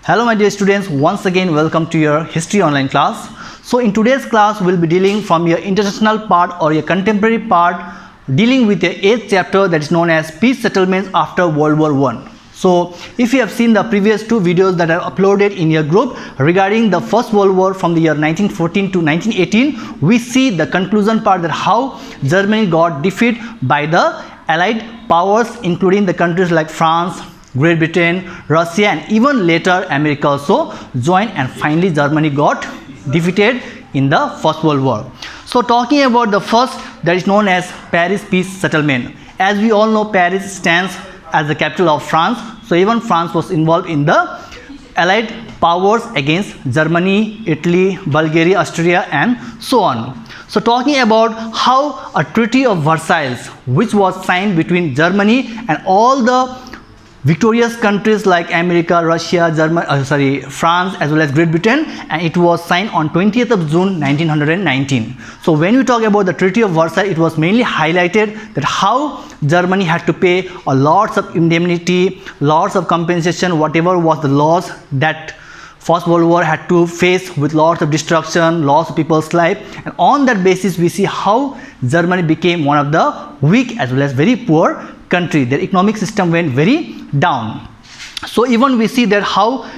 Hello my dear students, once again welcome to your history online class. So in today's class we'll be dealing from your international part or your contemporary part, dealing with the 8th chapter that is known as peace settlements after World War I. So if you have seen the previous two videos that are uploaded in your group regarding the First World War from the year 1914 to 1918, we see the conclusion part, that how Germany got defeated by the Allied powers, including the countries like France, Great Britain, Russia, and even later America also joined, and finally Germany got defeated in the First World War. So talking about the first, that is known as Paris Peace Settlement. As we all know, Paris stands as the capital of France, so even France was involved in the Allied powers against Germany, Italy, Bulgaria, Austria, and so on. So talking about how a Treaty of Versailles, which was signed between Germany and all the victorious countries like America, Russia, France, as well as Great Britain, and it was signed on 20th of June 1919. So when we talk about the Treaty of Versailles, it was mainly highlighted that how Germany had to pay a lots of indemnity, lots of compensation, whatever was the loss that First World War had to face, with lots of destruction, loss of people's life, and on that basis we see how Germany became one of the weak as well as very poor country. Their economic system went very down. So even we see that how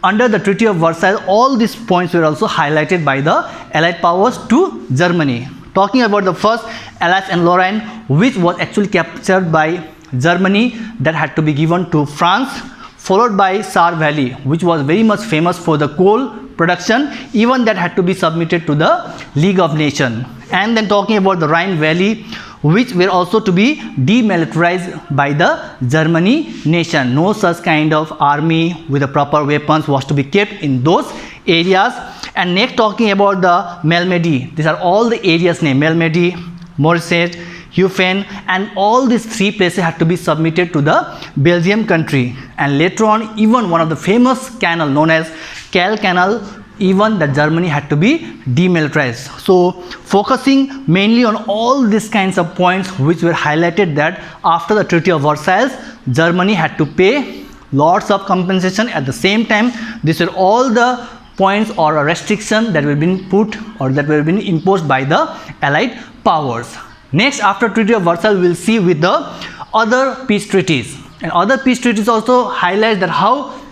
under the Treaty of Versailles all these points were also highlighted by the Allied powers to Germany. Talking about the first, Alsace-and-Lorraine, which was actually captured by Germany, that had to be given to France, followed by Saar Valley, which was very much famous for the coal production, even that had to be submitted to the League of Nations. And then talking about the Rhine Valley, which were also to be demilitarized by the Germany nation. No such kind of army with the proper weapons was to be kept in those areas. And next talking about the Malmedy, these are all the areas named Malmedy, Morisset, Heufen, and all these three places had to be submitted to the Belgium country. And later on, even one of the famous canal known as Kiel Canal, even the Germany had to be demilitarized. So focusing mainly on all these kinds of points which were highlighted, that after the Treaty of Versailles, Germany had to pay lots of compensation. At the same time, these were all the points or a restriction that were being put or that were being imposed by the Allied powers. Next, after Treaty of Versailles, we will see with the other peace treaties, and other peace treaties also highlight that how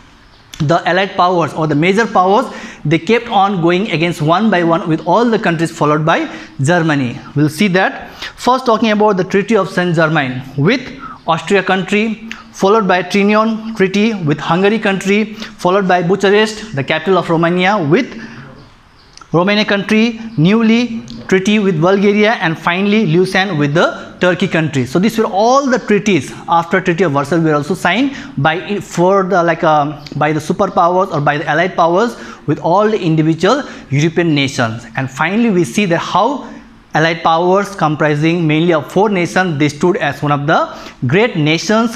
the Allied powers or the major powers, they kept on going against one by one with all the countries followed by Germany. We'll see that. First talking about the Treaty of Saint-Germain with Austria country, followed by Trianon Treaty with Hungary country, followed by Bucharest, the capital of Romania, with Romania country, newly treaty with Bulgaria, and finally Lausanne with the Turkey country. So these were all the treaties after Treaty of Versailles were also signed by the superpowers or by the Allied powers with all the individual European nations. And finally we see that how Allied powers, comprising mainly of 4 nations, they stood as one of the great nations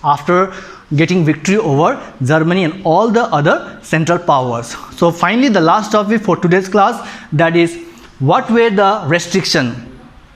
after getting victory over Germany and all the other central powers. So finally the last topic for today's class, that is what were the restrictions,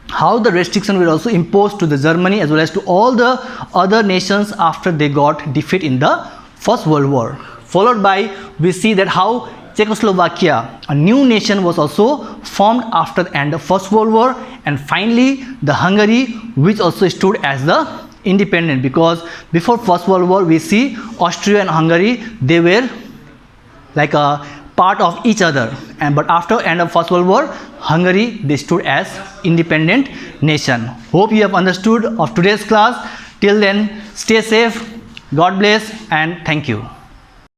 how the restrictions were also imposed to the Germany as well as to all the other nations after they got defeat in the First World War. Followed by we see that how Czechoslovakia, a new nation, was also formed after the end of First World War, and finally the Hungary, which also stood as the independent, because before First World War we see Austria and Hungary, they were like a part of each other, but after end of First World War, Hungary, they stood as independent nation. Hope you have understood of today's class. Till then, stay safe, God bless, and thank you.